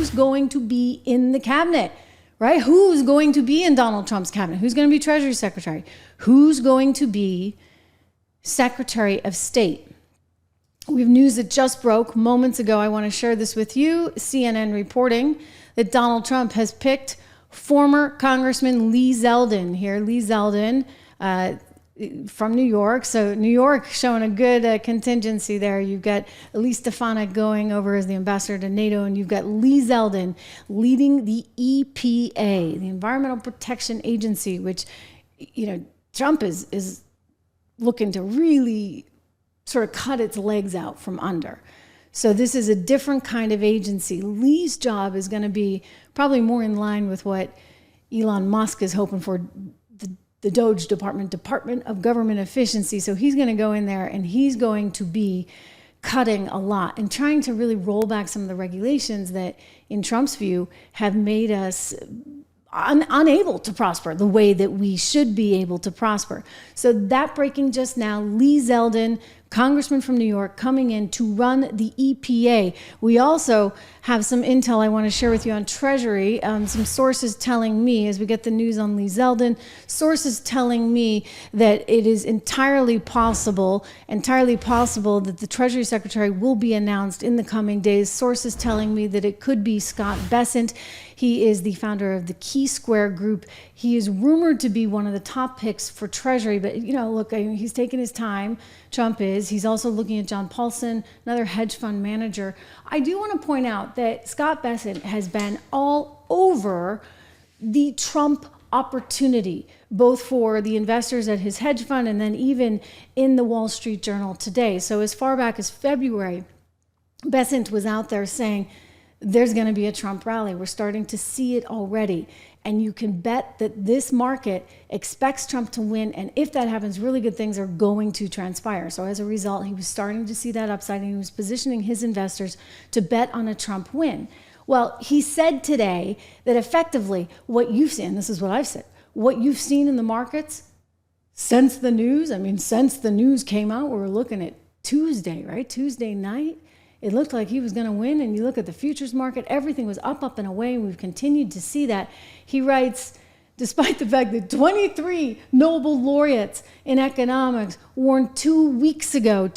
who's going to be in the cabinet, right? Who's going to be in Donald Trump's cabinet? Who's going to be Treasury Secretary? Who's going to be Secretary of State? We have news that just broke moments ago. I want to share this with you. CNN reporting that Donald Trump has picked former Congressman Lee Zeldin here. Lee Zeldin from New York. So New York showing a good contingency there. You've got Elise Stefanik going over as the ambassador to NATO, and you've got Lee Zeldin leading the EPA, the Environmental Protection Agency, which, you know, Trump is looking to really sort of cut its legs out from under. So this is a different kind of agency. Lee's job is going to be probably more in line with what Elon Musk is hoping for, the Doge Department of Government Efficiency. So he's going to go in there and he's going to be cutting a lot and trying to really roll back some of the regulations that, in Trump's view, have made us unable to prosper the way that we should be able to prosper. So that breaking just now, Lee Zeldin, congressman from New York, coming in to run the EPA. We also have some intel I want to share with you on Treasury. Some sources telling me, as we get the news on Lee Zeldin, sources telling me that it is entirely possible that the Treasury Secretary will be announced in the coming days. Sources telling me that it could be Scott Bessent. He is the founder of the Key Square Group. He is rumored to be one of the top picks for Treasury, but, you know, look, he's taking his time. Trump is. He's also looking at John Paulson, another hedge fund manager. I do want to point out that Scott Bessent has been all over the Trump opportunity, both for the investors at his hedge fund and then even in the Wall Street Journal today. So as far back as February, Bessent was out there saying, there's going to be a Trump rally. We're starting to see it already. And you can bet that this market expects Trump to win. And if that happens, really good things are going to transpire. So as a result, he was starting to see that upside, and he was positioning his investors to bet on a Trump win. Well, he said today that effectively what you've seen, this is what I've said, what you've seen in the markets since the news, since the news came out, we were looking at Tuesday, right? Tuesday night. It looked like he was going to win, and you look at the futures market, everything was up and away, and we've continued to see that. He writes, despite the fact that 23 Nobel laureates in economics warned 2 weeks ago,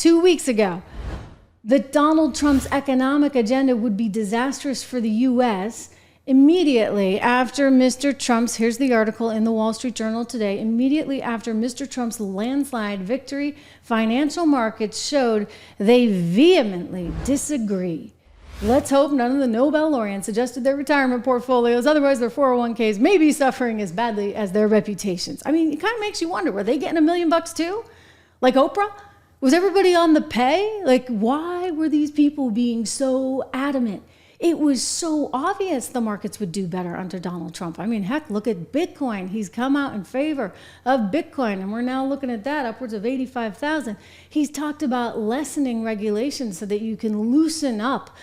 that Donald Trump's economic agenda would be disastrous for the U.S., immediately after Mr. Trump's, here's the article in the Wall Street Journal today, immediately after Mr. Trump's landslide victory, financial markets showed they vehemently disagree. Let's hope none of the Nobel laureates adjusted their retirement portfolios, otherwise their 401ks may be suffering as badly as their reputations. It kind of makes you wonder, were they getting $1 million too? Like Oprah? Was everybody on the pay? Like, why were these people being so adamant? It was so obvious the markets would do better under Donald Trump. Heck, look at Bitcoin. He's come out in favor of Bitcoin, and we're now looking at that upwards of 85,000. He's talked about lessening regulations so that you can loosen up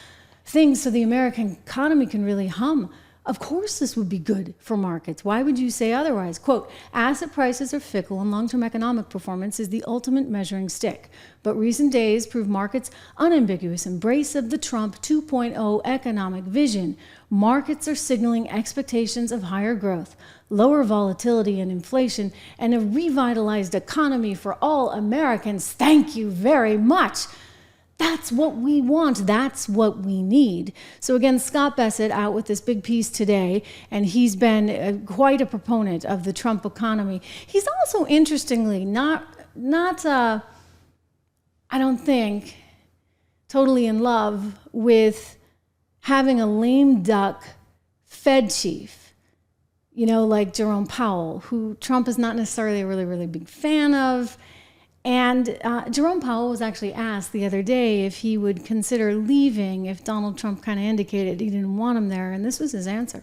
things so the American economy can really hum. Of course this would be good for markets. Why would you say otherwise? Quote, asset prices are fickle and long-term economic performance is the ultimate measuring stick. But recent days prove markets' unambiguous embrace of the Trump 2.0 economic vision. Markets are signaling expectations of higher growth, lower volatility and inflation, and a revitalized economy for all Americans. Thank you very much. That's what we want. That's what we need. So again, Scott Bessent out with this big piece today, and he's been quite a proponent of the Trump economy. He's also, interestingly, not I don't think, totally in love with having a lame duck Fed chief, like Jerome Powell, who Trump is not necessarily a really, really big fan of. And Jerome Powell was actually asked the other day if he would consider leaving if Donald Trump kind of indicated he didn't want him there, and this was his answer.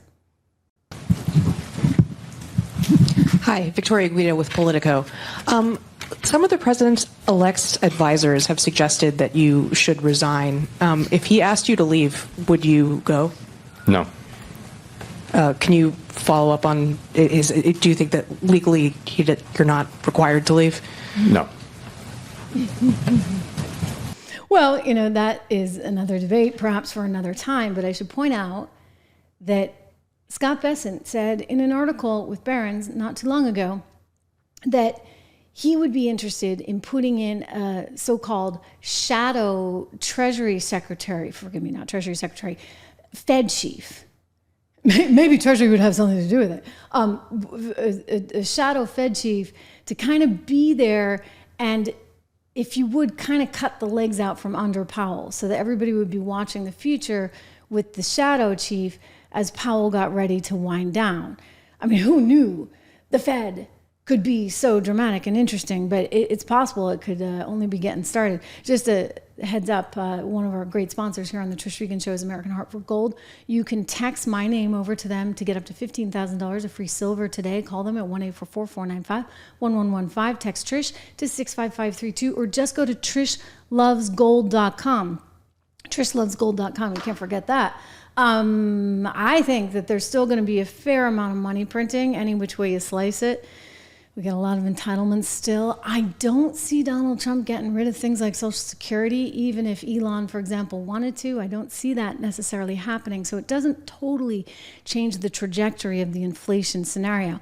Hi, Victoria Guido with Politico. Some of the president-elect's advisors have suggested that you should resign. If he asked you to leave, would you go? No. Can you follow up on, do you think that legally you're not required to leave? No. Well, that is another debate, perhaps for another time, but I should point out that Scott Bessent said in an article with Barron's not too long ago that he would be interested in putting in a so-called shadow Treasury Secretary, forgive me, not Treasury Secretary, Fed chief. Maybe Treasury would have something to do with it. A shadow Fed chief to kind of be there and, if you would, kind of cut the legs out from under Powell so that everybody would be watching the future with the shadow chief as Powell got ready to wind down. I mean, who knew the Fed could be so dramatic and interesting, but it's possible it could only be getting started. Just a heads up, one of our great sponsors here on the Trish Regan Show is American Heart for Gold. You can text my name over to them to get up to $15,000 of free silver today. Call them at 1-844-495-1115. Text Trish to 65532 or just go to trishlovesgold.com. trishlovesgold.com, you can't forget that. I think that there's still going to be a fair amount of money printing, any which way you slice it. We got a lot of entitlements still. I don't see Donald Trump getting rid of things like Social Security, even if Elon, for example, wanted to. I don't see that necessarily happening. So it doesn't totally change the trajectory of the inflation scenario.